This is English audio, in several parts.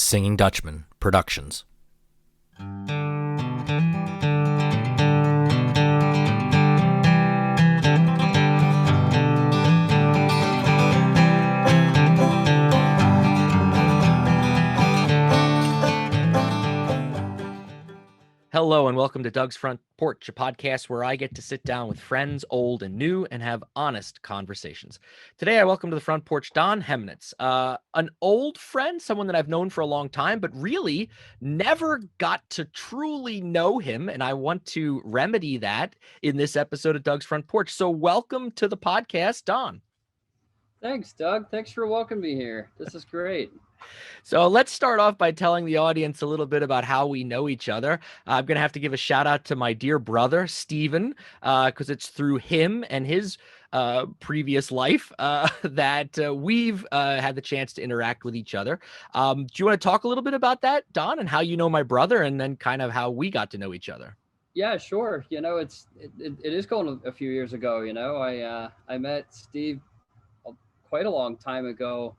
Singing Dutchman Productions. Hello and welcome to Doug's Front Porch, a podcast where I get to sit down with friends, old and new, and have honest conversations. Today I welcome to the front porch Don Heminitz, an old friend, someone that I've known for a long time, but really never got to truly know him, and I want to remedy that in this episode of Doug's Front Porch. So welcome to the podcast, Don. Thanks, Doug. Thanks for welcoming me here. This is great. So let's start off by telling the audience a little bit about how we know each other. I'm going to have to give a shout out to my dear brother, Stephen, because it's through him and his previous life that we've had the chance to interact with each other. Do you want to talk a little bit about that, Don, and how you know my brother and then kind of how we got to know each other? Yeah, sure. It is going a few years ago. I met Steve quite a long time ago.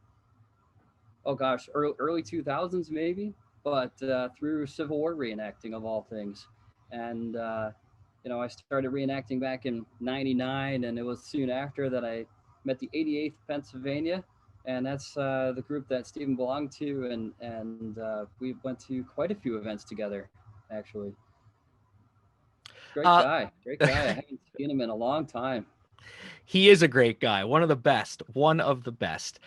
Oh gosh, early 2000s maybe, but through Civil War reenacting of all things. And I started reenacting back in '99, and it was soon after that I met the 88th Pennsylvania, and that's the group that Stephen belonged to, and we went to quite a few events together, actually. Great Uh, guy, great guy. I haven't seen him in a long time. He is a great guy, one of the best, one of the best.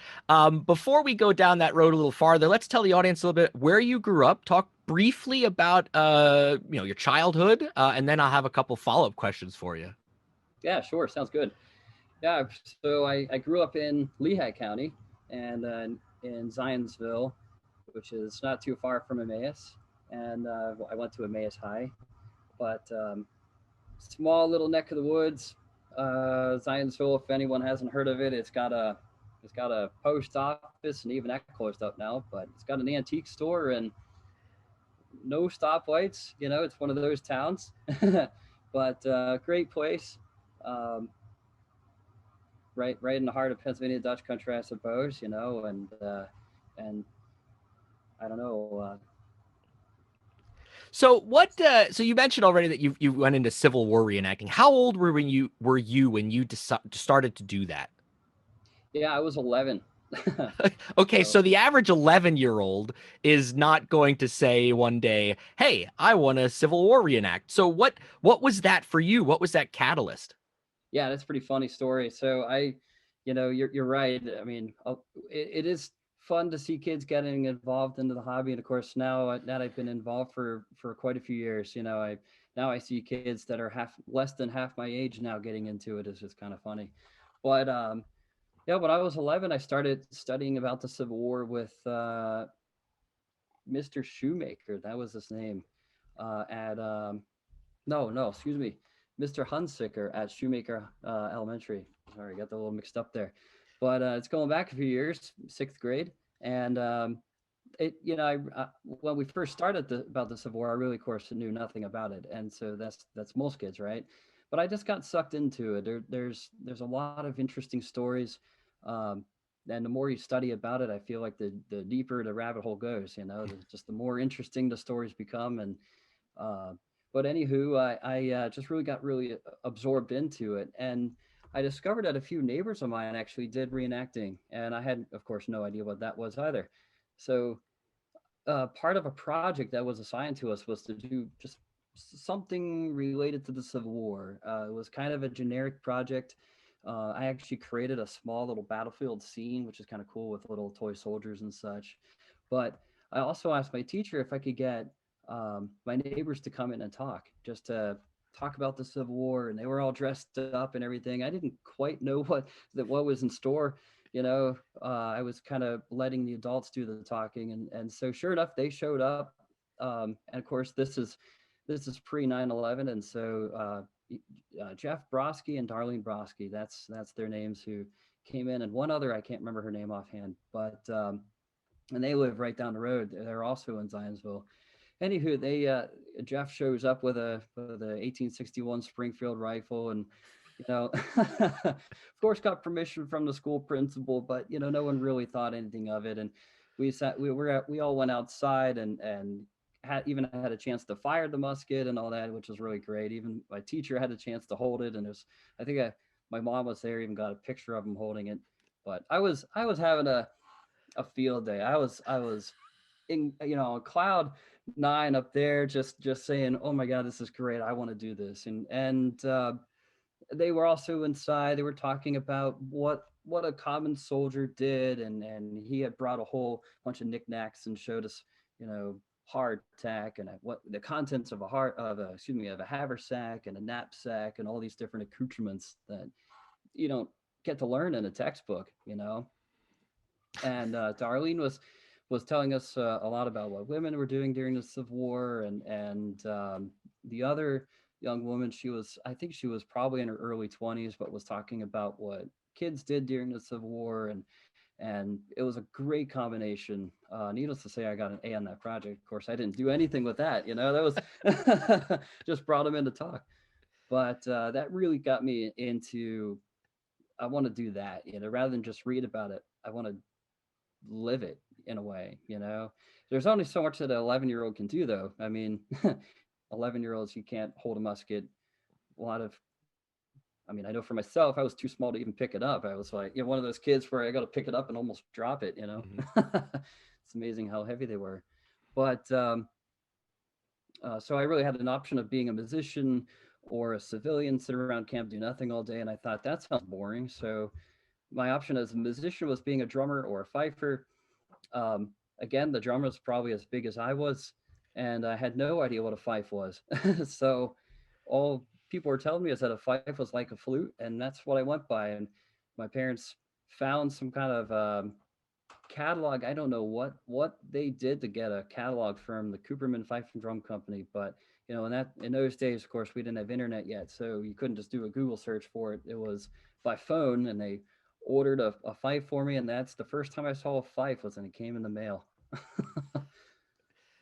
Before we go down that road a little farther, let's tell the audience a little bit where you grew up. Talk briefly about your childhood, and then I'll have a couple follow-up questions for you. Yeah, sure, sounds good. Yeah, so I grew up in Lehigh County and in Zionsville, which is not too far from Emmaus, and I went to Emmaus High, but small little neck of the woods. Zionsville, if anyone hasn't heard of it, it's got a post office, and even that closed up now. But it's got an antique store and no stoplights. It's one of those towns, but great place. Um, right in the heart of Pennsylvania Dutch country, I suppose. And I don't know. So what? So you mentioned already that you went into Civil War reenacting. How old were you when you started to do that? Yeah, I was 11. Okay, So so the average 11-year-old is not going to say one day, "Hey, I want a Civil War reenact." So what was that for you? What was that catalyst? yeah, that's a pretty funny story. So you're right. I mean, it is fun to see kids getting involved into the hobby, and of course now that I've been involved for quite a few years, I see kids that are less than half my age now getting into it. It's just kind of funny, but yeah, when I was 11, I started studying about the Civil War with Mr. Shoemaker. That was his name. At no, excuse me, Mr. Hunsicker at Shoemaker Elementary. Sorry, I got that a little mixed up there. But it's going back a few years, sixth grade, and when we first started about the Civil War, I really, of course, knew nothing about it, and so that's most kids, right? But I just got sucked into it. There's a lot of interesting stories, um, and the more you study about it, I feel like the deeper the rabbit hole goes. Just the more interesting the stories become, and uh, but anywho, I just really got really absorbed into it, and I discovered that a few neighbors of mine actually did reenacting, and I had, of course, no idea what that was either. So part of a project that was assigned to us was to do just something related to the Civil War. It was kind of a generic project. I actually created a small little battlefield scene, which is kind of cool with little toy soldiers and such. But I also asked my teacher if I could get my neighbors to come in and talk, just to talk about the Civil War, and they were all dressed up and everything. I didn't quite know what was in store. I was kind of letting the adults do the talking, and so sure enough, they showed up. And of course, this is pre 9/11, and so Jeff Broski and Darlene Broski, that's their names, who came in, and one other, I can't remember her name offhand, but and they live right down the road. They're also in Zionsville. Anywho, they Jeff shows up with a 1861 Springfield rifle, and of course got permission from the school principal, but no one really thought anything of it. And We all went outside and had a chance to fire the musket and all that, which was really great. Even my teacher had a chance to hold it, and I think my mom was there, even got a picture of him holding it. But I was having a field day. I was in, cloud nine up there, just saying, oh my god, this is great, I want to do this. And they were also inside. They were talking about what a common soldier did, and he had brought a whole bunch of knickknacks and showed us, hardtack and what the contents of a haversack and a knapsack and all these different accoutrements that you don't get to learn in a textbook. And Darlene was telling us a lot about what women were doing during the Civil War, and the other young woman, I think she was probably in her early 20s, but was talking about what kids did during the Civil War, and it was a great combination. Needless to say, I got an A on that project. Of course, I didn't do anything with that. That was just brought them in to talk. But that really got me into, I want to do that. Rather than just read about it, I want to live it in a way. There's only so much that an 11-year-old can do, though. I mean, 11-year-olds, you can't hold a musket. A lot of, I mean, I know for myself, I was too small to even pick it up. I was like, one of those kids where I got to pick it up and almost drop it. Mhm. It's amazing how heavy they were. But so I really had an option of being a musician or a civilian, sit around camp, do nothing all day. And I thought that sounds boring. So my option as a musician was being a drummer or a fifer. Again, the drummer was probably as big as I was, and I had no idea what a fife was. So all people were telling me is that a fife was like a flute, and that's what I went by. And my parents found some kind of catalog. I don't know what they did to get a catalog from the Cooperman Fife and Drum Company, but in those days, of course, we didn't have internet yet, so you couldn't just do a Google search for it. It was by phone, and they ordered a fife for me, and that's the first time I saw a fife was when it came in the mail.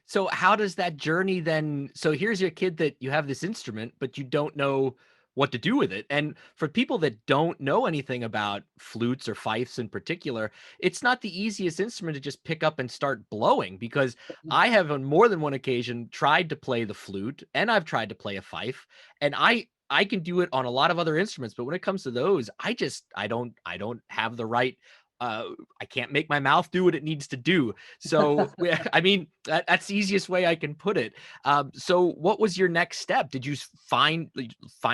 So how does that journey then? So here's your kid that you have this instrument, but you don't know what to do with it. And for people that don't know anything about flutes or fifes in particular, it's not the easiest instrument to just pick up and start blowing, because I have on more than one occasion tried to play the flute and I've tried to play a fife, and I can do it on a lot of other instruments, but when it comes to those, I don't have the right uh I can't make my mouth do what it needs to do. So I mean, that's the easiest way I can put it. So what was your next step? Did you find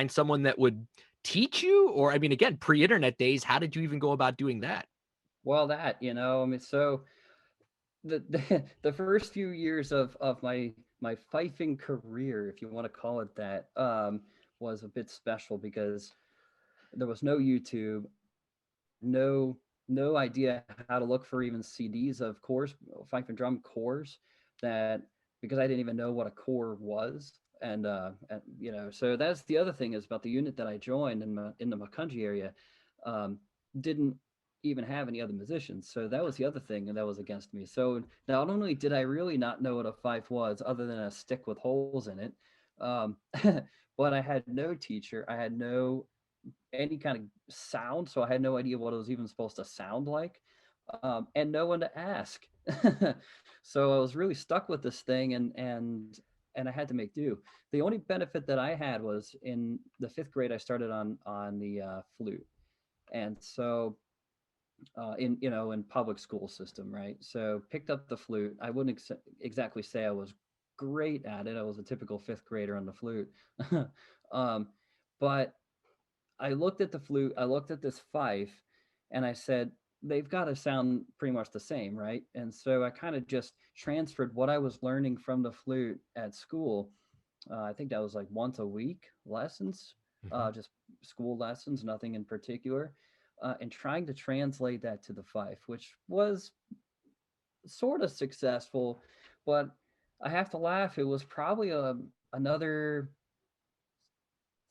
someone that would teach you? Or I mean, again, pre-internet days, how did you even go about doing that? Well, I mean, so the first few years of my fifing career, if you want to call it that, was a bit special because there was no YouTube, no no idea how to look for even CDs of cores, fife and drum cores, that because I didn't even know what a core was. And so that's the other thing is about the unit that I joined in the Makunji area, um, didn't even have any other musicians. So that was the other thing that was against me. So not only did I really not know what a fife was, other than a stick with holes in it, um, but I had no teacher. I had no any kind of sound, so I had no idea what it was even supposed to sound like, and no one to ask. So I was really stuck with this thing, and I had to make do. The only benefit that I had was in the fifth grade, I started on the flute, and so in public school system, right? So picked up the flute. I wouldn't exactly say I was great at it. I was a typical fifth grader on the flute, um, but I looked at the flute, I looked at this fife, and I said, they've got to sound pretty much the same, right? And so I kind of just transferred what I was learning from the flute at school. I think that was like once a week lessons, Mhm. just school lessons, nothing in particular, and trying to translate that to the fife, which was sort of successful, but I have to laugh. It was probably another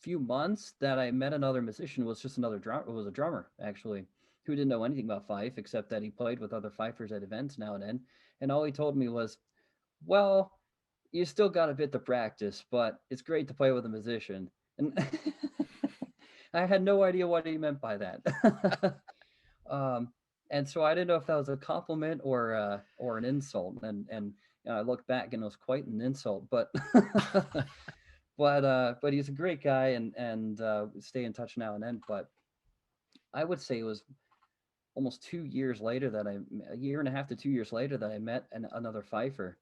few months that I met another musician. Was just another drummer. Was a drummer actually, who didn't know anything about fife except that he played with other fifers at events now and then. And all he told me was, "Well, you still got a bit to practice, but it's great to play with a musician." And I had no idea what he meant by that. um, And so I didn't know if that was a compliment or an insult. And I look back and it was quite an insult, but but he's a great guy, and stay in touch now and then. But I would say it was almost 2 years later that a year and a half to 2 years later that I met another fifer.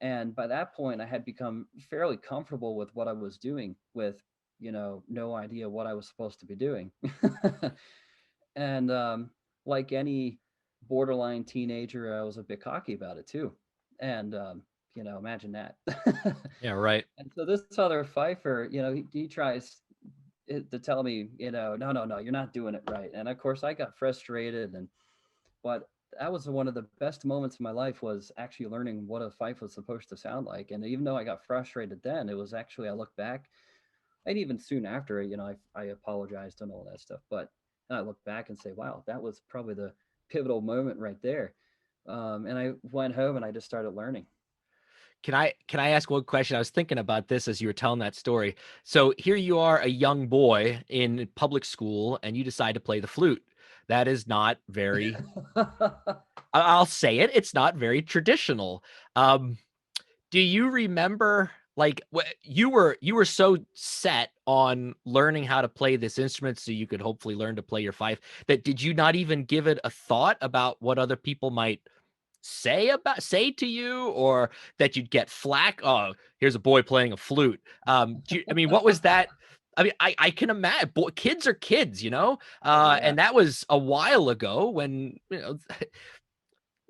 And by that point, I had become fairly comfortable with what I was doing, with no idea what I was supposed to be doing. And like any borderline teenager, I was a bit cocky about it too. And imagine that. Yeah, right. And so this other fifer, he tries to tell me, no, no, no, you're not doing it right. And of course, I got frustrated, but that was one of the best moments of my life, was actually learning what a fife was supposed to sound like. And even though I got frustrated then, it was actually, I look back, and even soon after, I apologized and all that stuff. But I look back and say, wow, that was probably the pivotal moment right there. And I went home and I just started learning. Can I ask one question? I was thinking about this as you were telling that story. So here you are, a young boy in public school, and you decide to play the flute. That is not very, I'll say it, it's not very traditional. Um, do you remember, like, you were so set on learning how to play this instrument so you could hopefully learn to play your fife, that did you not even give it a thought about what other people might say to you, or that you'd get flack? Oh, here's a boy playing a flute. I mean, what was that? I mean, I can imagine, kids are kids, Oh yeah. and that was a while ago when,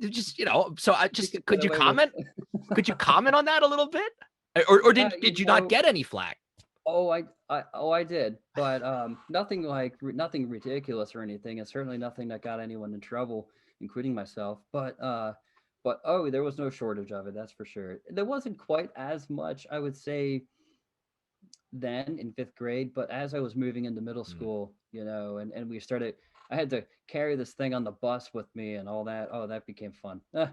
just, so I You just, could get away with. could you comment on that a little bit? Or Yeah, did you not get any flack? I did, but nothing like nothing ridiculous or anything, and certainly nothing that got anyone in trouble, including myself. But oh, there was no shortage of it, that's for sure. There wasn't quite as much, I would say, then in fifth grade, but as I was moving into middle Mm. school, and we started, I had to carry this thing on the bus with me and all that. Oh, that became fun. The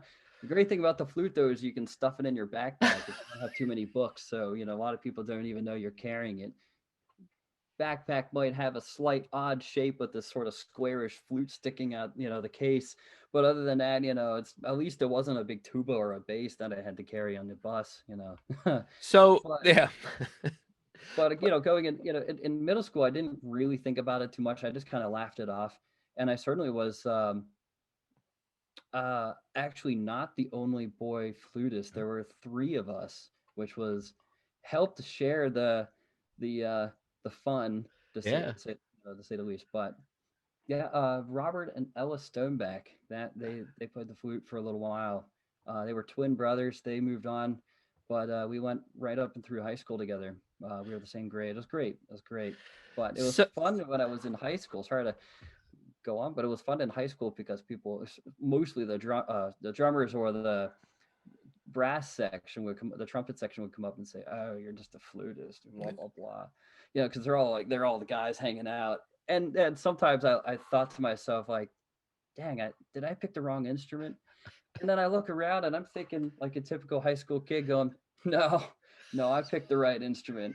great thing about the flute, though, is you can stuff it in your backpack if you don't have too many books. So, a lot of people don't even know you're carrying it. Backpack might have a slight odd shape with this sort of squarish flute sticking out, the case. But other than that, it's, at least it wasn't a big tuba or a bass that I had to carry on the bus. So But yeah. but going in, in middle school, I didn't really think about it too much. I just kind of laughed it off. And I certainly was actually not the only boy flutist. There were three of us, which was helped share the fun, to say Yeah. to say the least. But yeah, Robert and Ella Stoneback, that they played the flute for a little while. They were twin brothers. They moved on, but we went right up and through high school together. We were the same grade. It was great. It was great. But it was So fun when I was in high school. Sorry to go on, but it was fun in high school because people, mostly the drummers or the brass section would come, the trumpet section would come up and say, "Oh, you're just a flutist," blah blah blah. Because they're all the guys hanging out, and sometimes I thought to myself like, "Dang, did I pick the wrong instrument?" And then I look around and I'm thinking like a typical high school kid going, "No, no, I picked the right instrument."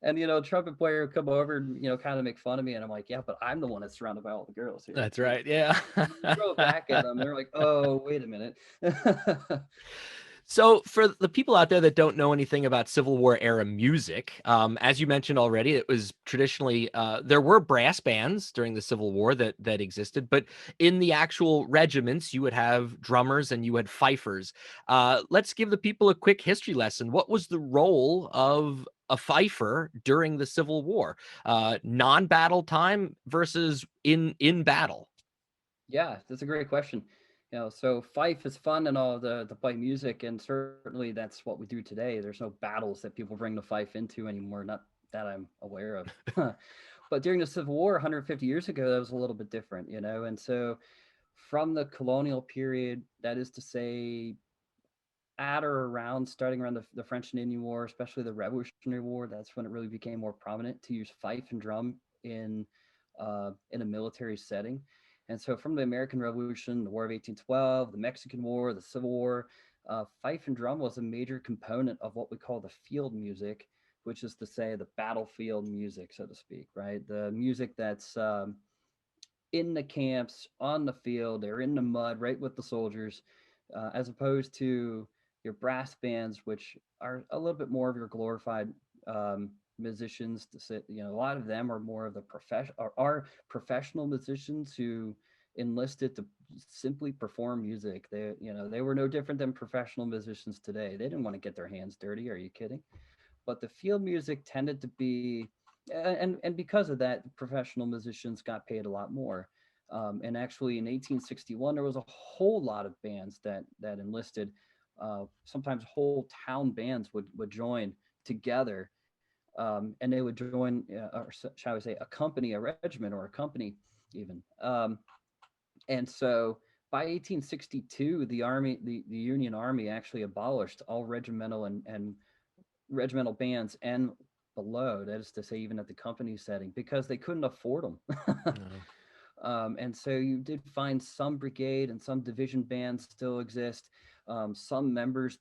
And trumpet player would come over and kind of make fun of me, and I'm like, yeah, but I'm the one that's surrounded by all the girls here. that's right. Yeah. You throw it back at them, they're like, oh, wait a minute. So, for the people out there that don't know anything about Civil War era music, as you mentioned already, it was traditionally, there were brass bands during the Civil War that existed, but in the actual regiments, you would have drummers and you had fifers. Let's give the people a quick history lesson. What was the role of a fifer during the Civil War? Non-battle time versus in battle. Yeah, that's a great question. So fife is fun and all, the play music, and certainly that's what we do today. There's no battles that people bring the fife into anymore, not that I'm aware of. But during the Civil War 150 years ago, that was a little bit different, and so from the colonial period, that is to say, at or around, starting around the French and Indian War, especially the Revolutionary War, that's when it really became more prominent to use fife and drum in a military setting. And so, from the American Revolution, the War of 1812, the Mexican War, the Civil War, fife and drum was a major component of what we call the field music, which is to say the battlefield music, so to speak, right? The music that's in the camps, on the field, they're in the mud, right with the soldiers, as opposed to your brass bands, which are a little bit more of your glorified musicians. To sit, a lot of them are more of the are professional musicians who enlisted to simply perform music. They were no different than professional musicians today. They didn't want to get their hands dirty. Are you kidding? But the field music tended to be, and because of that, professional musicians got paid a lot more. And actually, in 1861, there was a whole lot of bands that enlisted. Sometimes whole town bands would join together, and they would join, or shall we say, accompany a regiment or a company even. And so by 1862, the Union Army actually abolished all regimental and regimental bands and below, that is to say, even at the company setting, because they couldn't afford them. No. And so you did find some brigade and some division bands still exist. Some members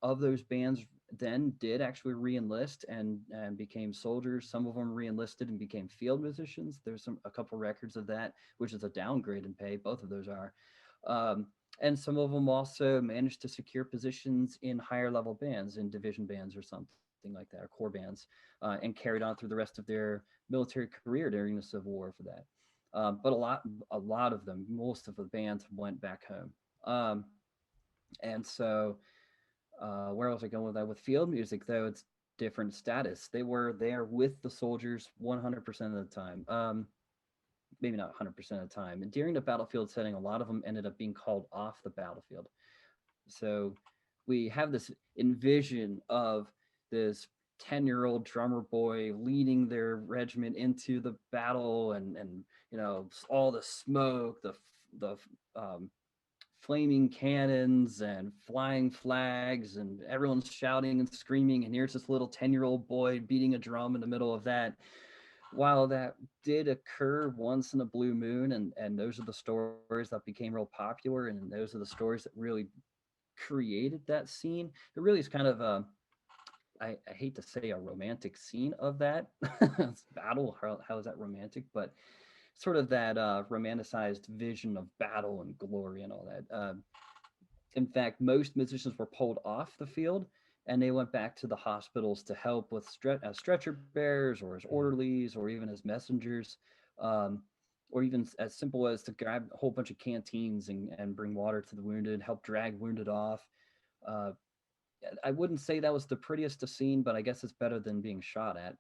of those bands then did actually re-enlist and became soldiers. Some of them re-enlisted and became field musicians. There's a couple records of that, which is a downgrade in pay. Both of those are. And some of them also managed to secure positions in higher level bands, in division bands or something like that, or corps bands, and carried on through the rest of their military career during the Civil War for that. But a lot of them, most of the bands went back home. And so, where was I going with that? With field music, though, it's different status. They were there with the soldiers 100% of the time. Maybe not 100% of the time. And during the battlefield setting, a lot of them ended up being called off the battlefield. So we have this envision of this 10-year-old drummer boy leading their regiment into the battle, and all the smoke, the flaming cannons and flying flags, and everyone's shouting and screaming, and here's this little 10-year-old boy beating a drum in the middle of that. While that did occur once in a blue moon, and those are the stories that became real popular, and those are the stories that really created that scene. It really is kind of a, I hate to say a romantic scene of that battle. How is that romantic? But sort of that romanticized vision of battle and glory and all that. In fact, most musicians were pulled off the field, and they went back to the hospitals to help with stretcher bearers or as orderlies or even as messengers. Or even as simple as to grab a whole bunch of canteens and bring water to the wounded, help drag wounded off. Uh, I wouldn't say that was the prettiest to scene, but I guess it's better than being shot at.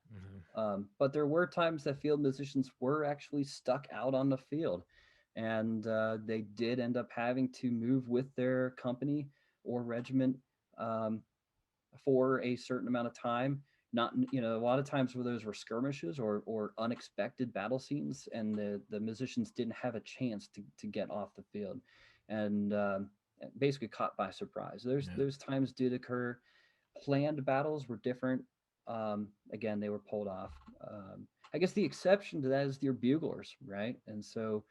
Mhm. But there were times that field musicians were actually stuck out on the field, and they did end up having to move with their company or regiment, um, for a certain amount of time. Not, a lot of times where those were skirmishes or unexpected battle scenes, and the musicians didn't have a chance to get off the field, and basically caught by surprise. Yeah. Those times did occur. Planned battles were different. Again, they were pulled off. I guess the exception to that is your buglers, right? And so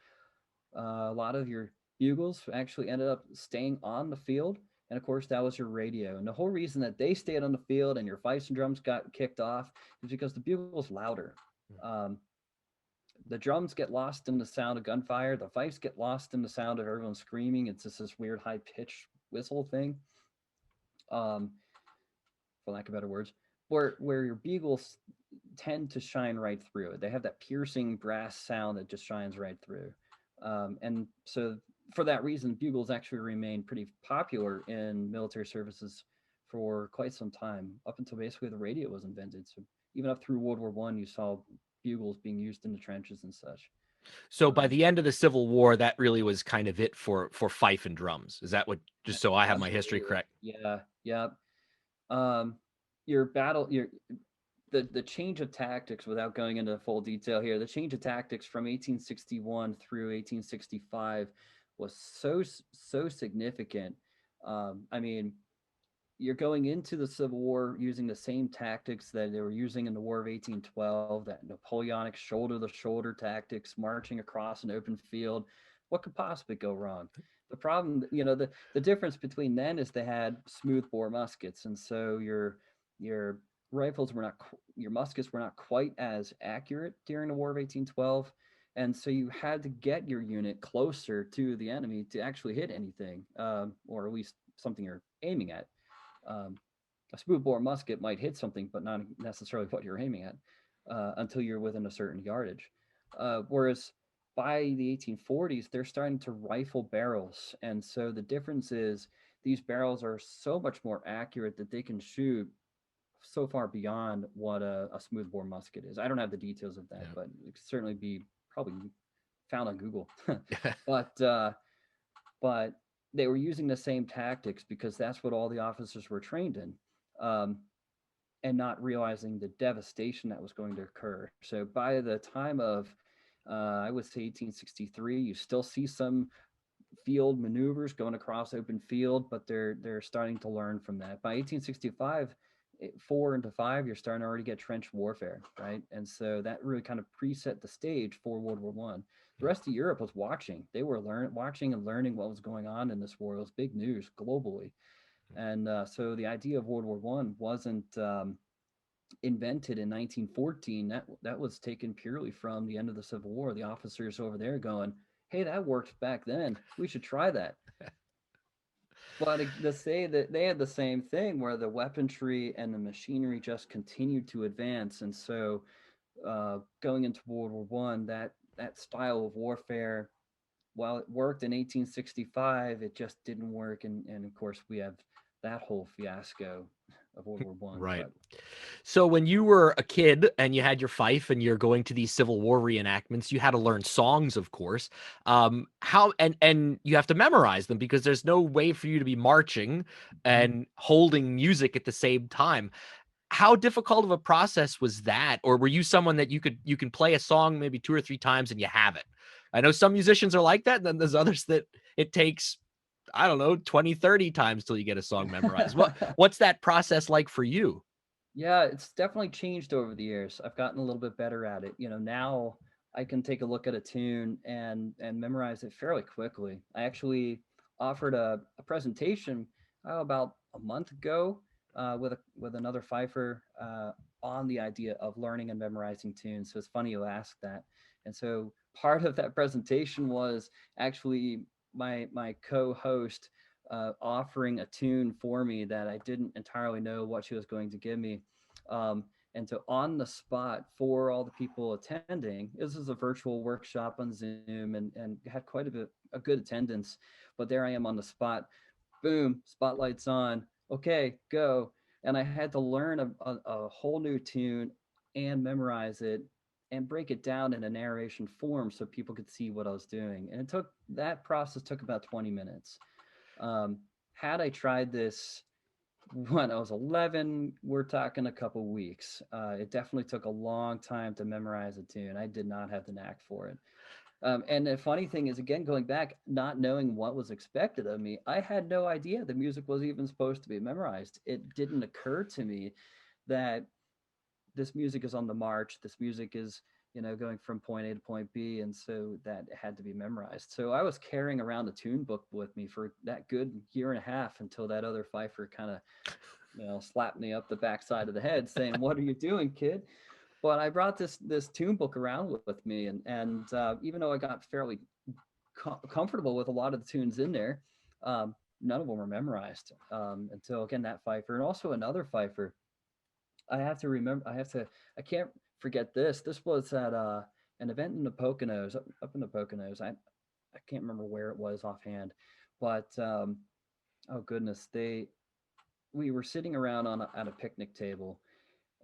a lot of your bugles actually ended up staying on the field. And of course, that was your radio. And the whole reason that they stayed on the field and your fifes and drums got kicked off is because the bugle's louder. Um, the drums get lost in the sound of gunfire. The fifes get lost in the sound of everyone screaming. It's just this weird high pitched whistle thing, um, for lack of better words. Where your bugles tend to shine right through it. They have that piercing brass sound that just shines right through. And so for that reason, bugles actually remain pretty popular in military services for quite some time, up until basically the radio was invented. So even up through World War One, you saw bugles being used in the trenches and such. So by Um, the end of the Civil War, that really was kind of it for fife and drums. Is that what? Just so I have my history Absolutely. correct. Yeah. Yeah. Um, your battle, your the change of tactics, without going into full detail here, the change of tactics from 1861 through 1865 was so significant. I mean, you're going into the Civil War using the same tactics that they were using in the War of 1812, that Napoleonic shoulder to shoulder tactics, marching across an open field. What could possibly go wrong? The problem, the difference between then is they had smooth bore muskets, and so your rifles were not, your muskets were not quite as accurate during the War of 1812. And so you had to get your unit closer to the enemy to actually hit anything, or at least something you're aiming at. Um, a smoothbore musket might hit something, but not necessarily what you're aiming at until you're within a certain yardage. Whereas by the 1840s, they're starting to rifle barrels. And so the difference is these barrels are so much more accurate that they can shoot so far beyond what a smoothbore musket is. I don't have the details of that, Yeah. but it could certainly be probably found on Google. but but they were using the same tactics because that's what all the officers were trained in, um, and not realizing the devastation that was going to occur. So by the time of, I would say 1863, you still see some field maneuvers going across open field, but they're starting to learn from that. By 1865, 4 into 5, you're starting to already get trench warfare, right? And so that really kind of preset the stage for World War One. The rest of Europe was watching. They were watching and learning what was going on in this war. It was big news globally, and so the idea of World War One wasn't invented in 1914. That was taken purely from the end of the Civil War. The officers over there going, "Hey, that worked back then. We should try that." But to say that they had the same thing where the weaponry and the machinery just continued to advance, and so going into World War One, that style of warfare, while it worked in 1865, it just didn't work, and of course we have that whole fiasco of World War One. Right. But So when you were a kid and you had your fife and you're going to these Civil War reenactments, you had to learn songs, of course. How and you have to memorize them because there's no way for you to be marching and holding music at the same time. How difficult of a process was that? Or were you someone that you can play a song maybe 2 or 3 times and you have it? I know some musicians are like that, and then there's others that it takes, I don't know, 20, 30 times till you get a song memorized. What's that process like for you? Yeah, it's definitely changed over the years. I've gotten a little bit better at it. Now I can take a look at a tune and memorize it fairly quickly. I actually offered a presentation about a month ago with another fifer on the idea of learning and memorizing tunes. So it's funny you asked that. And so part of that presentation was actually my co-host offering a tune for me that I didn't entirely know what she was going to give me. Um, and so on the spot for all the people attending, this is a virtual workshop on Zoom and had quite a good attendance. But there I am on the spot, boom, spotlight's on. Okay, go. And I had to learn a whole new tune and memorize it and break it down in a narration form so people could see what I was doing. And that process took about 20 minutes. Um, had I tried this when I was 11, we're talking a couple weeks. It definitely took a long time to memorize a tune. I did not have the knack for it. And the funny thing is, again, going back, not knowing what was expected of me, I had no idea the music was even supposed to be memorized. It didn't occur to me that this music is on the march. This music is, going from point A to point B, and so that had to be memorized. So I was carrying around a tune book with me for that good year and a half until that other fifer kind of, slapped me up the backside of the head, saying, "What are you doing, kid?" But I brought this tune book around with me, and even though I got fairly comfortable with a lot of the tunes in there, none of them were memorized until again that fifer and also another fifer. I have to remember. I can't forget this. This was at an event in the Poconos, up in the Poconos. I can't remember where it was offhand, but oh goodness, we were sitting around at a picnic table,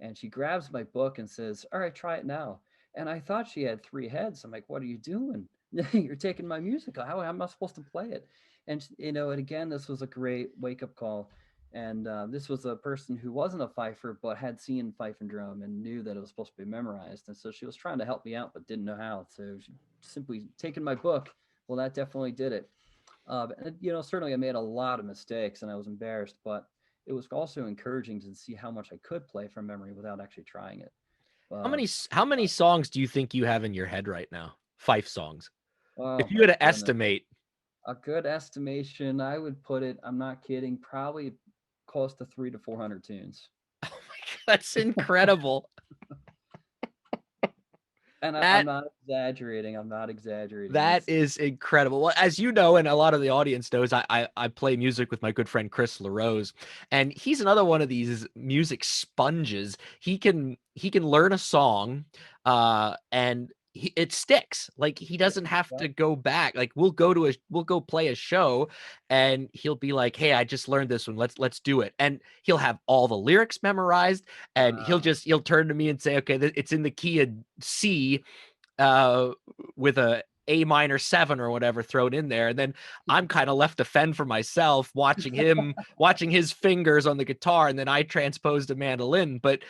and she grabs my book and says, "All right, try it now." And I thought she had three heads. I'm like, "What are you doing? You're taking my music. How am I supposed to play it?" And and again, this was a great wake up call. And this was a person who wasn't a fifer, but had seen fife and drum and knew that it was supposed to be memorized. And so she was trying to help me out, but didn't know how. So she simply taken my book. Well, that definitely did it. And, certainly I made a lot of mistakes and I was embarrassed, but it was also encouraging to see how much I could play from memory without actually trying it. Uh, How many songs do you think you have in your head right now? Fife songs. oh If you my had to goodness. estimate, A good estimation, I would put it, I'm not kidding, probably close to 300 to 400 tunes. that's incredible. And I'm That not exaggerating. I'm not exaggerating. That is incredible. Well, as you know, and a lot of the audience knows, I play music with my good friend Chris LaRose, and he's another one of these music sponges. He can learn a song, and it sticks. Like he Yeah, doesn't have yeah. to go back. Like we'll go play a show, and he'll be like, "Hey, I just learned this one. Let's do it." And he'll have all the lyrics memorized, and Wow. he'll turn to me and say, "Okay, it's in the key of C." uh with a minor 7 or whatever thrown in there, and then I'm kind of left to fend for myself watching his fingers on the guitar, and then I transpose to mandolin. But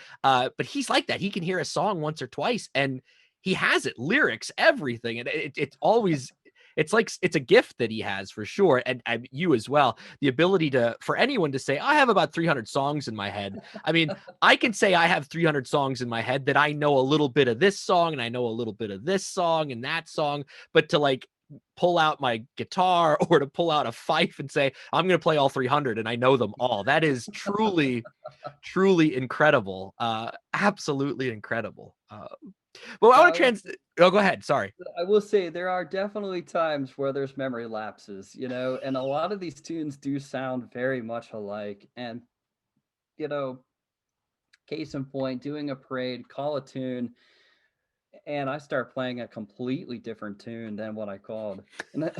he's like that. He can hear a song once or twice, and he has it, lyrics, everything, and it's always, it's like it's a gift that he has for sure, and you as well, the ability to, for anyone to say, I have about 300 songs in my head. I mean, I can say I have 300 songs in my head, that I know a little bit of this song and I know a little bit of this song and that song, but to like pull out my guitar or to pull out a fife and say, I'm going to play all 300 and I know them all. That is truly, truly incredible. Absolutely incredible. But I Now, want to oh, go ahead. Sorry. I will say there are definitely times where there's memory lapses, and a lot of these tunes do sound very much alike. And, you know, case in point, doing a parade, call a tune, and I start playing a completely different tune than what I called. And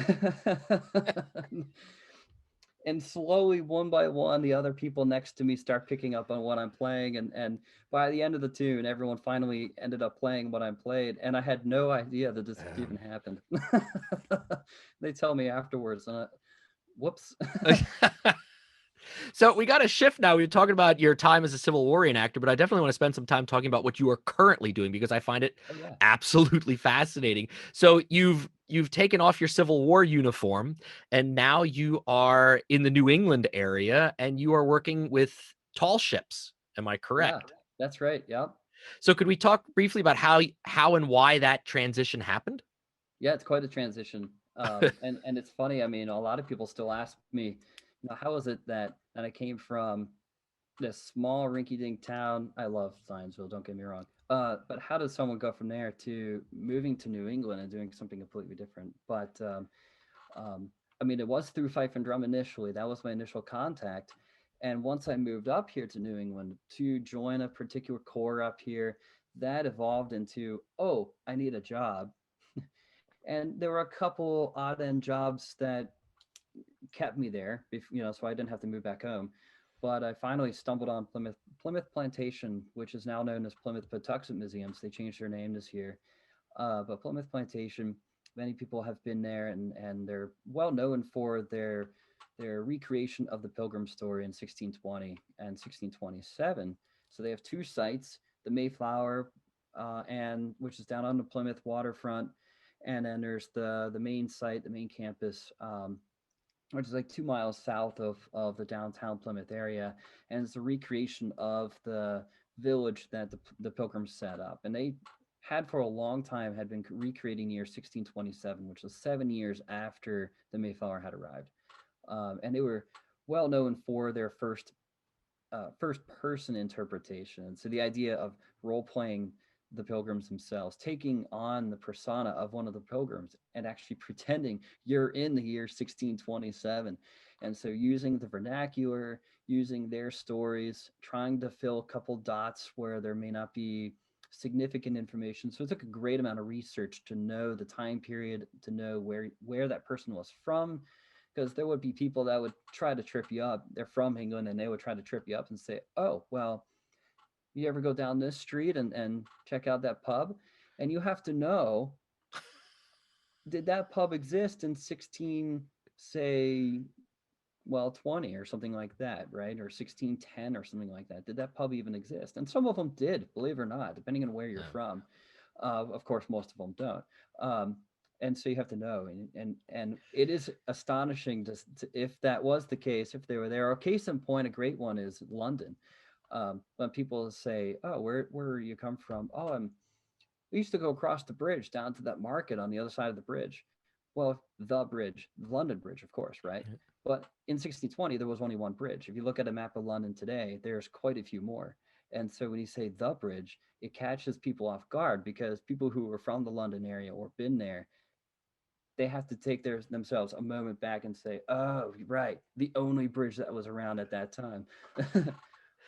and slowly, one by one, the other people next to me start picking up on what I'm playing, and by the end of the tune, everyone finally ended up playing what I played, and I had no idea that this even happened. They tell me afterwards, and whoops. So we got a shift now. We were talking about your time as a Civil War reenactor, but I definitely want to spend some time talking about what you are currently doing, because I find it Oh yeah, absolutely fascinating. So you've taken off your Civil War uniform, and now you are in the New England area, and you are working with tall ships. Am I yeah, correct? that's right. Yep. So could we talk briefly about how and why that transition happened? Yeah, it's quite a transition. And it's funny. I mean, a lot of people still ask me, how is it that I came from this small rinky-dink town? I love Zionsville, don't get me wrong. But how does someone go from there to moving to New England and doing something completely different? But um, I mean, it was through Fife and Drum initially. That was my initial contact. And once I moved up here to New England to join a particular corps up here, that evolved into, oh, I need a job. And there were a couple odd end jobs that kept me there, so I didn't have to move back home. But I finally stumbled on Plymouth Plantation, which is now known as Plymouth Patuxent Museums. They changed their name this year. But Plymouth Plantation, many people have been there, and they're well known for their recreation of the Pilgrim story in 1620 and 1627. So they have two sites: the Mayflower, and which is down on the Plymouth waterfront, and then there's the main site, the main campus, which is like 2 miles south of the downtown Plymouth area, and it's a recreation of the village that the Pilgrims set up, and they had for a long time had been recreating the year 1627, which was 7 years after the Mayflower had arrived, and they were well known for their first person interpretation. So the idea of role playing the pilgrims themselves, taking on the persona of one of the pilgrims and actually pretending you're in the year 1627. And so using the vernacular, using their stories, trying to fill a couple dots where there may not be significant information. So it took a great amount of research to know the time period, to know where that person was from, because there would be people that would try to trip you up. They're from England, and they would try to trip you up and say, oh, well, you ever go down this street and check out that pub? And you have to know, did that pub exist in 16, say, well, 20 or something like that, right? Or 1610 or something like that. Did that pub even exist? And some of them did, believe it or not, depending on where you're from. Of course, most of them don't. Um, and so you have to know, and it is astonishing if that was the case, if they were there. A case in point, a great one is London. When people say, "Oh, where you come from?" "Oh, we used to go across the bridge down to that market on the other side of the bridge." Well, the bridge, the London Bridge, of course, right? But in 1620, there was only one bridge. If you look at a map of London today, there's quite a few more. And so when you say the bridge, it catches people off guard because people who are from the London area or been there, they have to take themselves a moment back and say, "Oh, right, the only bridge that was around at that time."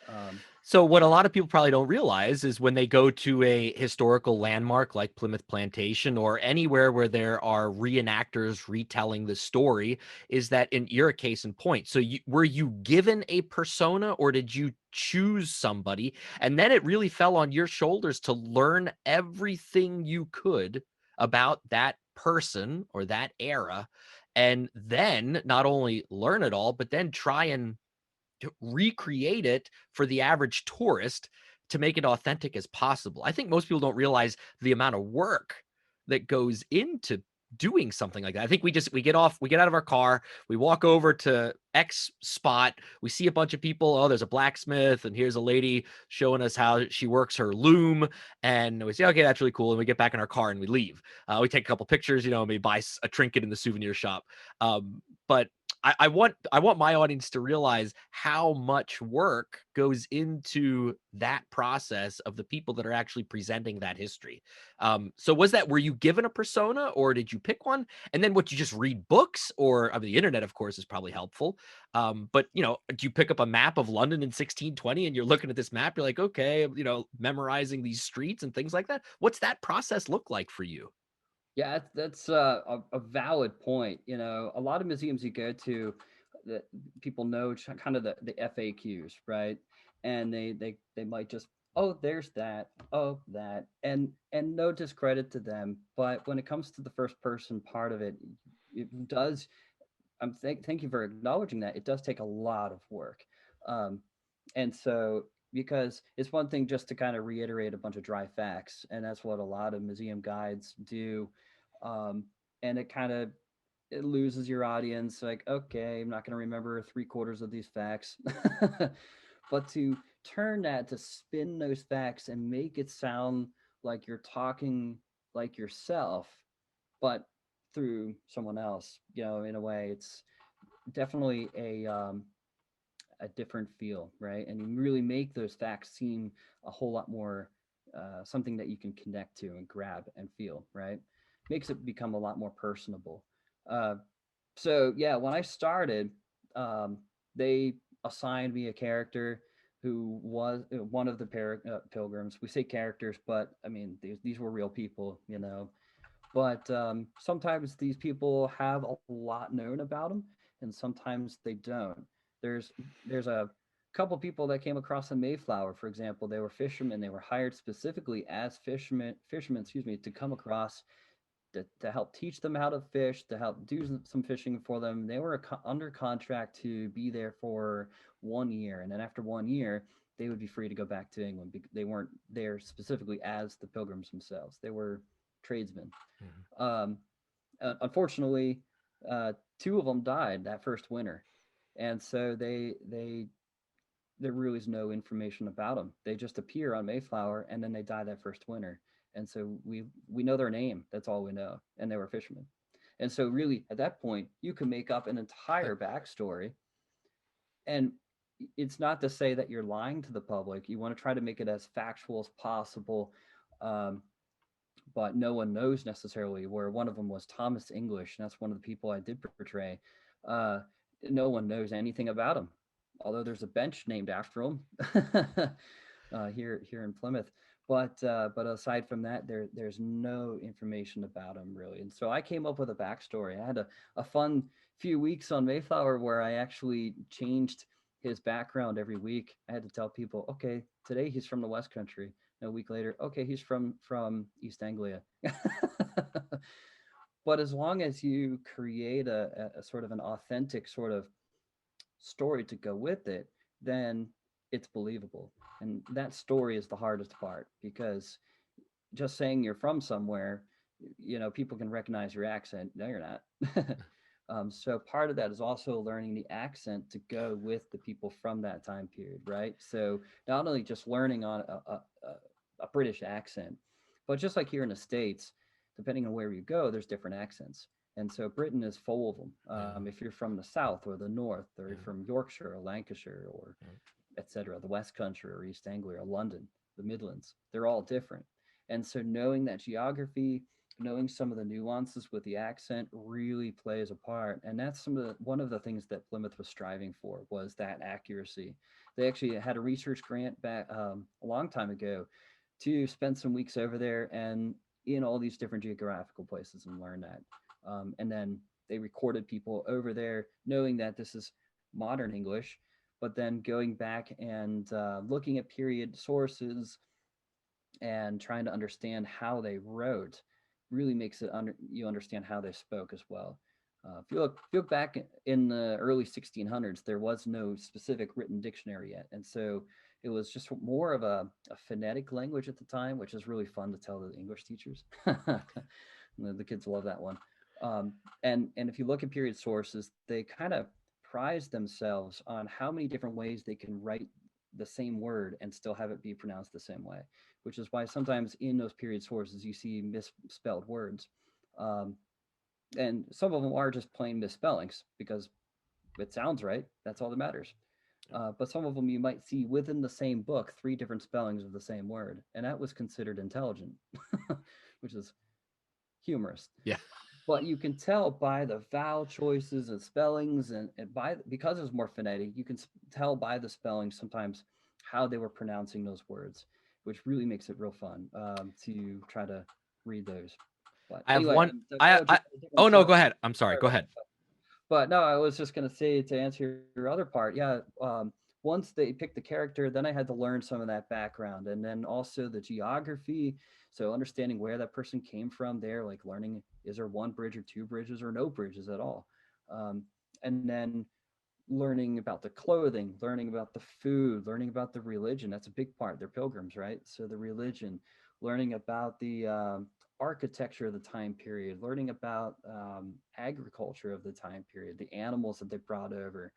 um, So what a lot of people probably don't realize is when they go to a historical landmark like Plymouth Plantation or anywhere where there are reenactors retelling the story, is that you're a case in point. So were you given a persona or did you choose somebody? And then it really fell on your shoulders to learn everything you could about that person or that era. And then not only learn it all, but then try and to recreate it for the average tourist to make it authentic as possible. I think most people don't realize the amount of work that goes into doing something like that. I think we get out of our car, we walk over to X spot, we see a bunch of people, oh, there's a blacksmith and here's a lady showing us how she works her loom, and we say, okay, that's really cool, and we get back in our car and we leave. We take a couple pictures, maybe buy a trinket in the souvenir shop. But I want my audience to realize how much work goes into that process of the people that are actually presenting that history. So were you given a persona or did you pick one? And then what, you just read books, or I mean, the internet, of course, is probably helpful. But do you pick up a map of London in 1620 and you're looking at this map, you're like, okay, memorizing these streets and things like that. What's that process look like for you? Yeah, that's a valid point. A lot of museums you go to, that people know kind of the FAQs, right? And they might just, oh, there's that, oh, that, and no discredit to them, but when it comes to the first person part of it, it does. Thank you for acknowledging that. It does take a lot of work, um, and so because it's one thing just to kind of reiterate a bunch of dry facts, and that's what a lot of museum guides do, um, and it loses your audience. Like, okay, I'm not going to remember three-quarters of these facts, but to turn that to spin those facts and make it sound like you're talking like yourself, but through someone else, in a way, it's definitely a different feel, right? And you really make those facts seem a whole lot more something that you can connect to and grab and feel, right? Makes it become a lot more personable. Uh, so yeah, when I started, um, they assigned me a character who was one of the pilgrims. We say characters, but I mean these were real people, but sometimes these people have a lot known about them, and sometimes they don't. There's there's a couple people that came across the Mayflower, for example. They were fishermen. They were hired specifically as fishermen, excuse me, to come across to help teach them how to fish, to help do some fishing for them. They were under contract to be there for 1 year, and then after 1 year, they would be free to go back to England. They weren't there specifically as the Pilgrims themselves. They were tradesmen. Mhm. Um, Unfortunately, two of them died that first winter, and so there really is no information about them. They just appear on Mayflower, and then they die that first winter. And so we know their name. That's all we know, and they were fishermen. And so really, at that point, you can make up an entire backstory, and it's not to say that you're lying to the public. You want to try to make it as factual as possible. Um, but no one knows necessarily, where one of them was Thomas English, and that's one of the people I did portray. Uh, no one knows anything about him, although there's a bench named after him here in Plymouth. But aside from that, there's no information about him really. And so I came up with a backstory. I had a fun few weeks on Mayflower where I actually changed his background every week. I had to tell people, okay, today he's from the West Country. A week later, okay, he's from East Anglia. But as long as you create a sort of an authentic sort of story to go with it, then it's believable. And that story is the hardest part, because just saying you're from somewhere, people can recognize your accent. No, you're not. So part of that is also learning the accent to go with the people from that time period, right? So not only just learning on a British accent, but just like here in the States, depending on where you go, there's different accents. And so Britain is full of them. Yeah. If you're from the South or the North, or you're Yeah. from Yorkshire or Lancashire or Yeah. etc., the West Country or East Anglia or London, the Midlands, they're all different. And so knowing that geography, knowing some of the nuances with the accent really plays a part. And that's one of the things that Plymouth was striving for, was that accuracy. They actually had a research grant back a long time ago to spend some weeks over there and in all these different geographical places and learn that. And then they recorded people over there, knowing that this is modern English, but then going back and looking at period sources and trying to understand how they wrote really makes it you understand how they spoke as well. If you look back in the early 1600s, there was no specific written dictionary yet, and so it was just more of a phonetic language at the time, which is really fun to tell the English teachers. The kids love that one. And if you look at period sources, they kind of prize themselves on how many different ways they can write the same word and still have it be pronounced the same way, which is why sometimes in those period sources you see misspelled words. Um, and some of them are just plain misspellings because it sounds right. That's all that matters. But some of them you might see within the same book, three different spellings of the same word. And that was considered intelligent, which is humorous. Yeah. But you can tell by the vowel choices and spellings, and by because it's more phonetic, you can tell by the spelling sometimes how they were pronouncing those words, which really makes it real fun to try to read those. But I have anyway, one. I'm diverging on a Oh different no, go subject. ahead. I'm sorry. Sorry Go about ahead. that. But no, I was just gonna say, to answer your other part, yeah. Once they picked the character, then I had to learn some of that background, and then also the geography. So understanding where that person came from, there, like learning, is there one bridge or two bridges or no bridges at all, um, and then learning about the clothing, learning about the food, learning about the religion. That's a big part. They're pilgrims, right? So the religion, learning about the architecture of the time period, learning about agriculture of the time period, the animals that they brought over.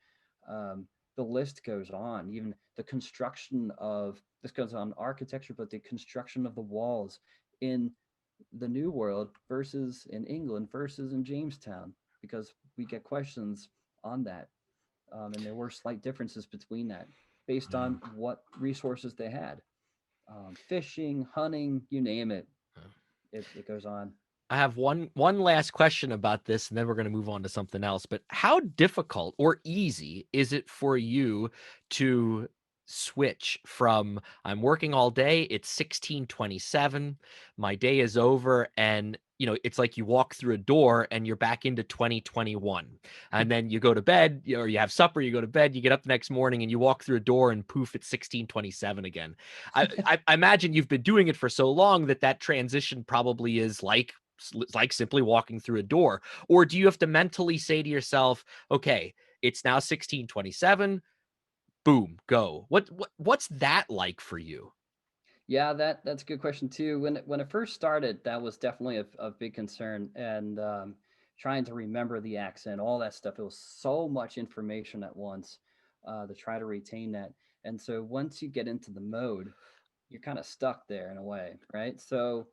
Um, the list goes on. Even the construction of this goes on architecture, but the construction of the walls in the New World versus in England versus in Jamestown, because we get questions on that, and there were slight differences between that based on what resources they had. Fishing, hunting, you name it, it goes on. I have one last question about this, and then we're going to move on to something else. But how difficult or easy is it for you to switch from I'm working all day, it's 1627, my day is over, and it's like you walk through a door and you're back into 2021. And then you go to bed, or you have supper, you go to bed, you get up the next morning and you walk through a door and poof, it's 1627 again. I imagine you've been doing it for so long that that transition probably is like simply walking through a door. Or do you have to mentally say to yourself, okay, it's now 1627, boom, go? What's that like for you? Yeah, that's a good question too. When it first started, that was definitely a big concern, and trying to remember the accent, all that stuff. It was so much information at once to try to retain that. And so once you get into the mode, you're kind of stuck there in a way, right? So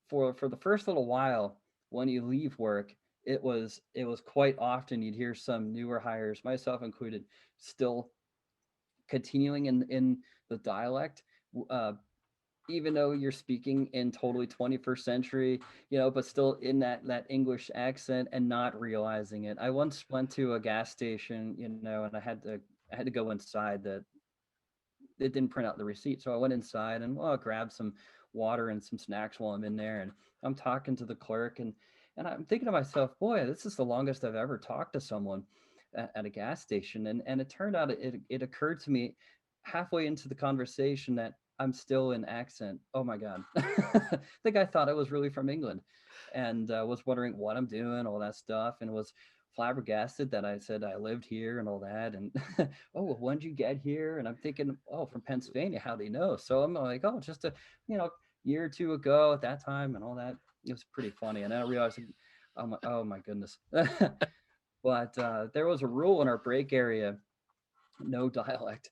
for the first little while, when you leave work, it was quite often you'd hear some newer hires, myself included, still continuing in the dialect, uh, even though you're speaking in totally 21st century, but still in that English accent and not realizing it. I once went to a gas station, and I had to go inside. That it didn't print out the receipt. So I went inside and grabbed some water and some snacks while I'm in there. And I'm talking to the clerk, and I'm thinking to myself, boy, this is the longest I've ever talked to someone at a gas station. And it turned out it occurred to me halfway into the conversation that I'm still in accent. Oh my God. The guy thought I was really from England, and was wondering what I'm doing, all that stuff. And was flabbergasted that I said I lived here and all that. And oh, well, when did you get here? And I'm thinking, oh, from Pennsylvania. How do they know? So I'm like, oh, just a you know year or two ago at that time and all that. It was pretty funny. And then I realized, oh my goodness. But there was a rule in our break area: no dialect.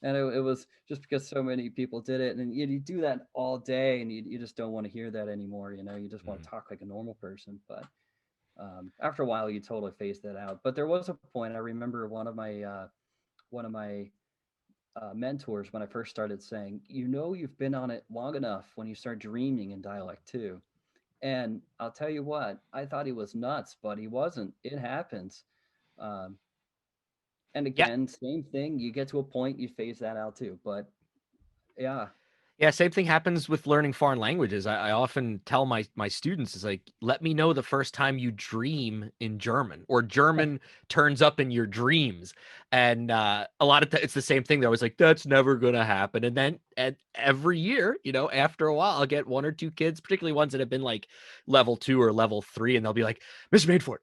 And it was just because so many people did it, and you do that all day, and you just don't want to hear that anymore. You just want to talk like a normal person. But after a while, you totally phase that out. But there was a point, I remember one of my one of my mentors when I first started saying, you know, you've been on it long enough when you start dreaming in dialect too. And I'll tell you what, I thought he was nuts, but he wasn't. It happens. Um, and Yeah. again, same thing. You get to a point, you phase that out too. But yeah, Yeah, same thing happens with learning foreign languages. I often tell my students is like, let me know the first time you dream in German or German turns up in your dreams. And a lot of it's the same thing. They're always like, that's never gonna happen. And then every year, after a while, I'll get one or two kids, particularly ones that have been like level 2 or level 3, and they'll be like, Mr. Maidfort,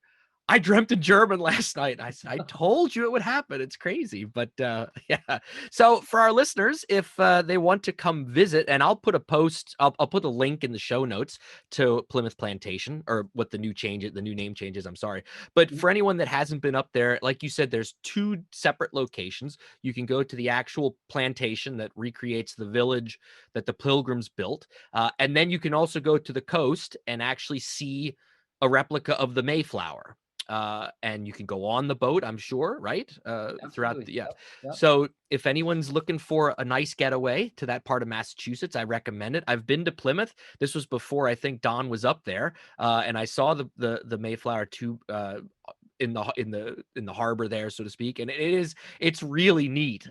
I dreamt in German last night. I told you it would happen. It's crazy, but yeah. So for our listeners, if they want to come visit, and I'll put a post, I'll put a link in the show notes to Plimoth Plantation, or what the new name changes. I'm sorry, but mhm, for anyone that hasn't been up there, like you said, there's 2 separate locations. You can go to the actual plantation that recreates the village that the Pilgrims built, and then you can also go to the coast and actually see a replica of the Mayflower. And you can go on the boat, I'm sure, right? Throughout absolutely. the, yeah. Yep. Yep. So if anyone's looking for a nice getaway to that part of Massachusetts, I recommend it. I've been to Plymouth. This was before I think Don was up there, and I saw the Mayflower too. In the harbor there, so to speak, and it's really neat.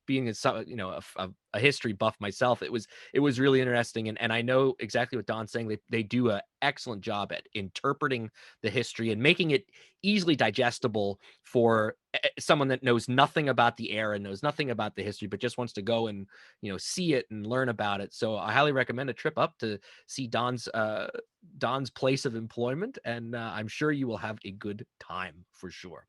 Being a history buff myself, it was really interesting, and I know exactly what Don's saying. They do an excellent job at interpreting the history and making it easily digestible for someone that knows nothing about the era, knows nothing about the history, but just wants to go and see it and learn about it. So I highly recommend a trip up to see Don's place of employment, and I'm sure you will have a good time for sure.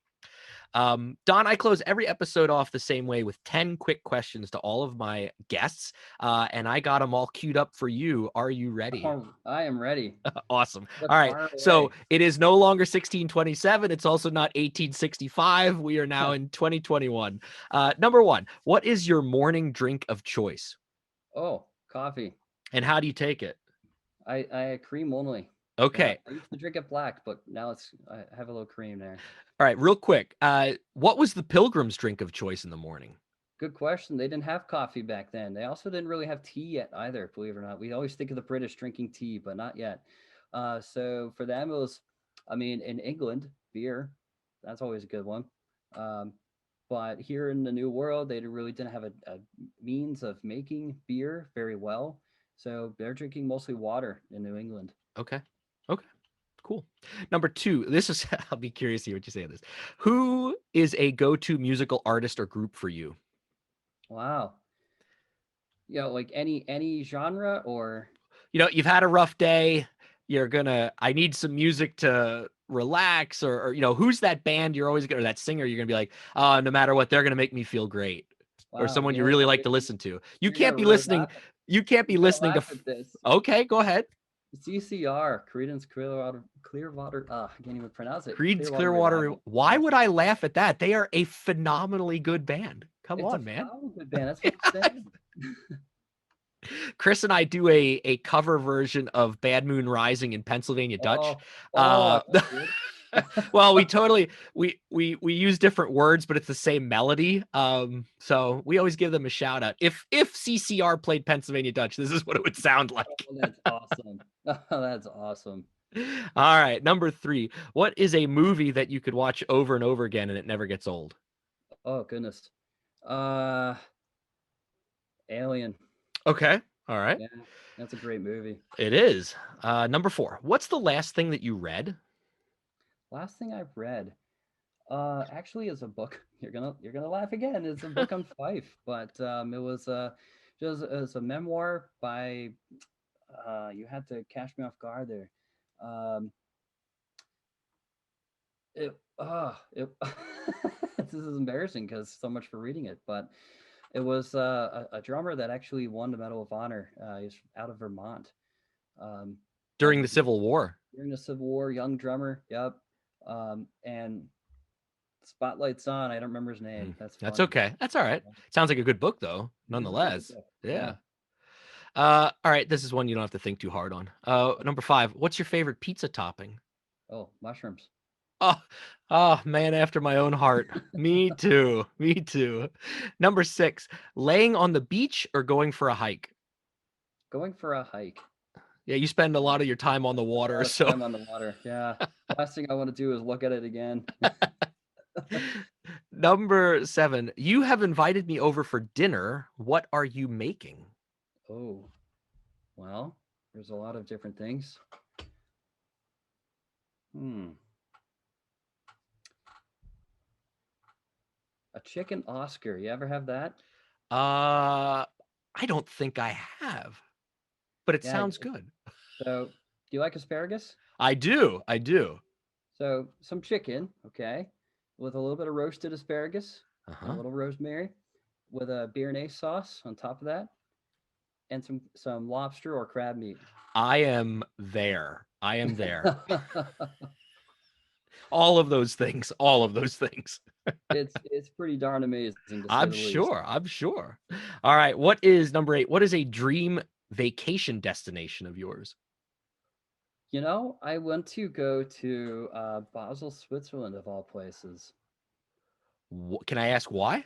Don, I close every episode off the same way with 10 quick questions to all of my guests, and I got them all queued up for you. Are you ready? Oh, I am ready. Awesome. Let's All right. fire So away. it is no longer 1627. It's also not 1865. We are now in 2021. Number 1, what is your morning drink of choice? Oh, coffee. And how do you take it? I cream only. Yeah, Okay. I used to drink it black, but now I have a little cream there. All right. Real quick. What was the Pilgrim's drink of choice in the morning? Good question. They didn't have coffee back then. They also didn't really have tea yet either, believe it or not. We always think of the British drinking tea, but not yet. So for them, it was, I mean, in England, beer. That's always a good one. Um, but here in the New World, they really didn't have a means of making beer very well. So they're drinking mostly water in New England. Okay. Okay. Cool. Number 2, this is, I'll be curious to hear what you say on this. Who is a go-to musical artist or group for you? Wow. Like any genre or You've had a rough day. I need some music to relax, or who's that band you're always going to, or that singer you're going to be like, no matter what, they're going to make me feel great, or wow, someone you really like to listen to. You you're gonna can't be really listening. laugh at You can't be you're gonna listening to, laugh at this. okay, go ahead. CCR, Credence Clearwater. I can't even pronounce it. Creed's Clearwater Clearwater. Revival. Why Yes, would I laugh at that? They are a phenomenally good band. Come it's a on, man. phenomenal good band. That's what I'm saying. Chris and I do a cover version of Bad Moon Rising in Pennsylvania Dutch. Oh, Uh, that's good. well, we use different words, but it's the same melody. So we always give them a shout out. If CCR played Pennsylvania Dutch, this is what it would sound like. Oh, that's awesome. Oh, that's awesome. All right, number 3. What is a movie that you could watch over and over again and it never gets old? Oh goodness. Uh, Alien. Okay. All right. Yeah, that's a great movie. It is. Number 4. What's the last thing that you read? Last thing I've read, actually, is a book. You're gonna laugh again. It's a book on Fife, but it was a memoir by. You had to catch me off guard there. Um, it this is embarrassing because so much for reading it, but it was a drummer that actually won the Medal of Honor. He's out of Vermont. Um, During and the Civil War. during the Civil War, young drummer. Yep. And spotlight's on. I don't remember his name. That's That's funny. okay. That's all right. Yeah. Sounds like a good book, though, It is a very good nonetheless. book. Yeah. Yeah. All right. This is one you don't have to think too hard on. Number 5. What's your favorite pizza topping? Oh, mushrooms. Oh, oh, man after my own heart. Me too. Me too. Number 6, laying on the beach or going for a hike? Going for a hike. Yeah, you spend a lot of your time on the A water, lot of so time on the water. Yeah. Last thing I want to do is look at it again. Number 7, you have invited me over for dinner. What are you making? Oh, well, there's a lot of different things. Hmm. A chicken Oscar. You ever have that? I don't think I have, but it Yeah. sounds good. So, do you like asparagus? I do. I do. So, some chicken, okay, with a little bit of roasted asparagus and a Uh-huh. little rosemary, with a béarnaise sauce on top of that, and some lobster or crab meat. I am there. I am there. All of those things. All of those things. It's pretty darn amazing to say I'm the least. sure. I'm sure. All right. What is number 8? What is a dream vacation destination of yours? You know, I want to go to Basel, Switzerland, of all places. Can I ask why?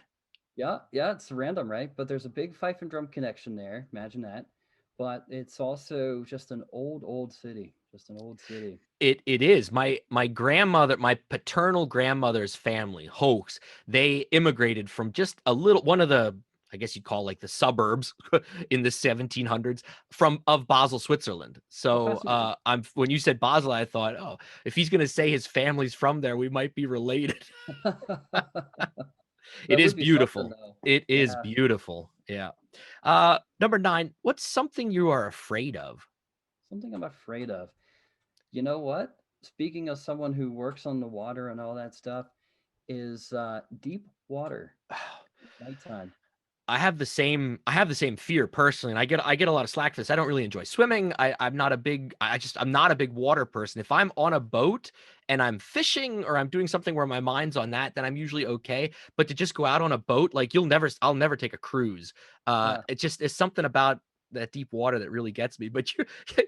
Yeah, yeah, it's random, right? But there's a big fife and drum connection there. Imagine that. But it's also just an old city. Just an old city. It is. My grandmother, my paternal grandmother's family, Hoax, they immigrated from just a little one of the, I guess you'd call like the suburbs in the 1700s from of Basel, Switzerland. Oh, So fascinating. I'm when you said Basel, I thought, oh, if he's gonna say his family's from there, we might be related. It That is would be something, beautiful. though. It is Yeah, beautiful. Yeah. Number 9, what's something you are afraid of? something I'm afraid of. You know what? Speaking of someone who works on the water and all that stuff, is deep water at nighttime. I have the same fear personally, and I get a lot of slack for this. I don't really enjoy swimming. I'm not a big water person. If I'm on a boat and I'm fishing or I'm doing something where my mind's on that, then I'm usually okay. But to just go out on a boat, like I'll never take a cruise. Yeah, It's something about that deep water that really gets me. But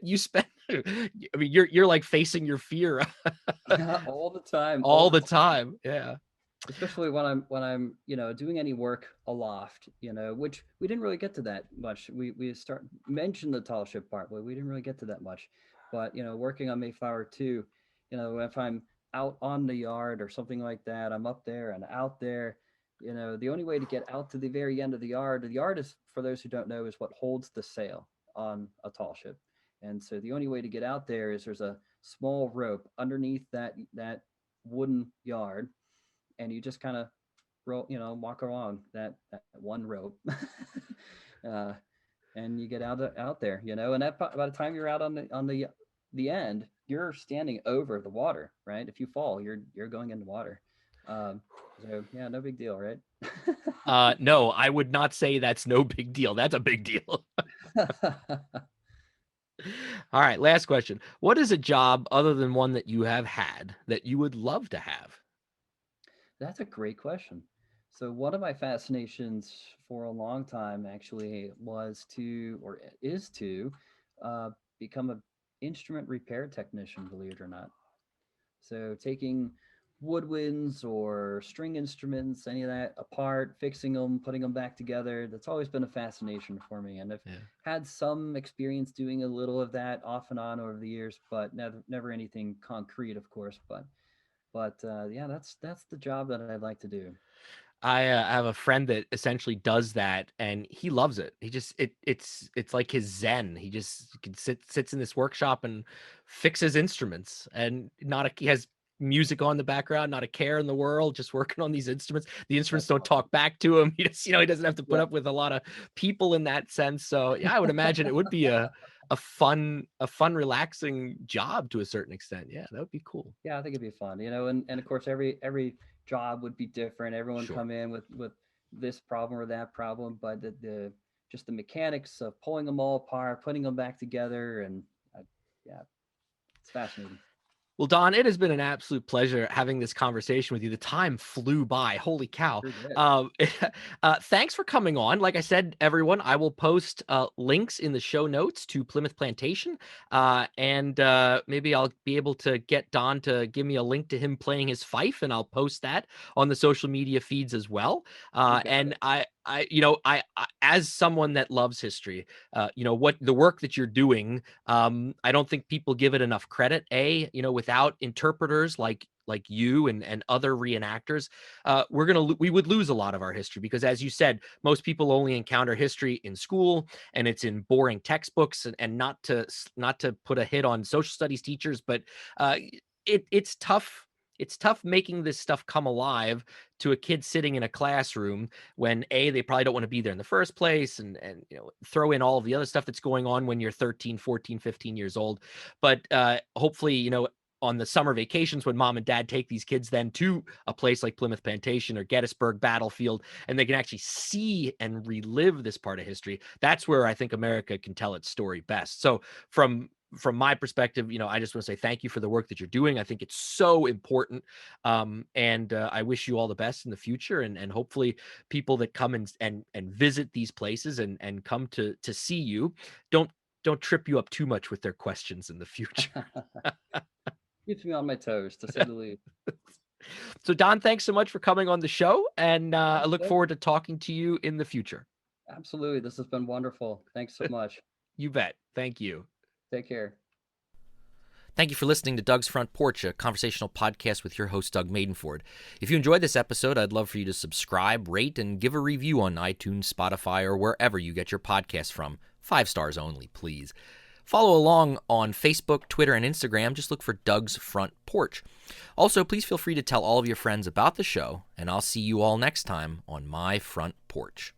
you spend, I mean, you're like facing your fear yeah, all the time, all all the the time. time. Yeah. Especially when I'm doing any work aloft, which we didn't really get to that much. We start mentioned the tall ship part, but we didn't really get to that much. But working on Mayflower 2, if I'm out on the yard or something like that, I'm up there and out there. The only way to get out to the very end of the yard is, for those who don't know, is what holds the sail on a tall ship. And so the only way to get out there is there's a small rope underneath that wooden yard, and you just kind of walk along that one rope, uh, and you get out there, and by the time you're out on the end, you're standing over the water, right? If you fall, you're going into water. Um, so yeah, no big deal, right? No, I would not say that's no big deal. That's a big deal. All right, last question. What is a job other than one that you have had that you would love to have? That's a great question. So one of my fascinations for a long time actually was to, or is to, uh, become a instrument repair technician, believe it or not. So taking woodwinds or string instruments, any of that apart, fixing them, putting them back together, that's always been a fascination for me. And I've Yeah. had some experience doing a little of that off and on over the years, but never anything concrete, of course. But yeah, that's the job that I'd like to do. I have a friend that essentially does that, and he loves it. He just it's like his zen. He just can sits in this workshop and fixes instruments, and not a he has music on the background, not a care in the world, just working on these instruments. The instruments That's don't awesome. talk back to him. He just he doesn't have to put Yeah. up with a lot of people in that sense. So yeah, I would imagine it would be a fun relaxing job to a certain extent. Yeah, that would be cool. Yeah, I think it'd be fun, and of course every job would be different. Everyone Sure. come in with this problem or that problem, but the just the mechanics of pulling them all apart, putting them back together, and yeah, it's fascinating. Well, Don, it has been an absolute pleasure having this conversation with you. The time flew by. Holy cow. Sure did. Um, thanks for coming on. Like I said, everyone, I will post links in the show notes to Plimoth Plantation. And maybe I'll be able to get Don to give me a link to him playing his fife, and I'll post that on the social media feeds as well. You got And it. I, as someone that loves history, what the work that you're doing, I don't think people give it enough credit. Without interpreters like you and other reenactors, we would lose a lot of our history, because, as you said, most people only encounter history in school, and it's in boring textbooks, and not to put a hit on social studies teachers, but uh, it's tough. It's tough making this stuff come alive to a kid sitting in a classroom when they probably don't want to be there in the first place, and throw in all of the other stuff that's going on when you're 13, 14, 15 years old. But hopefully, on the summer vacations, when mom and dad take these kids then to a place like Plimoth Plantation or Gettysburg Battlefield, and they can actually see and relive this part of history, that's where I think America can tell its story best. So from my perspective, I just want to say thank you for the work that you're doing. I think it's so important. And I wish you all the best in the future. And hopefully people that come and visit these places and come to see you don't trip you up too much with their questions in the future. Keeps me on my toes, to say the least. So, Don, thanks so much for coming on the show. And I look Absolutely. forward to talking to you in the future. Absolutely. This has been wonderful. Thanks so much. You bet. Thank you. Take care. Thank you for listening to Doug's Front Porch, a conversational podcast with your host, Doug Maidenford. If you enjoyed this episode, I'd love for you to subscribe, rate, and give a review on iTunes, Spotify, or wherever you get your podcasts from. 5 stars only, please. Follow along on Facebook, Twitter, and Instagram. Just look for Doug's Front Porch. Also, please feel free to tell all of your friends about the show, and I'll see you all next time on my front porch.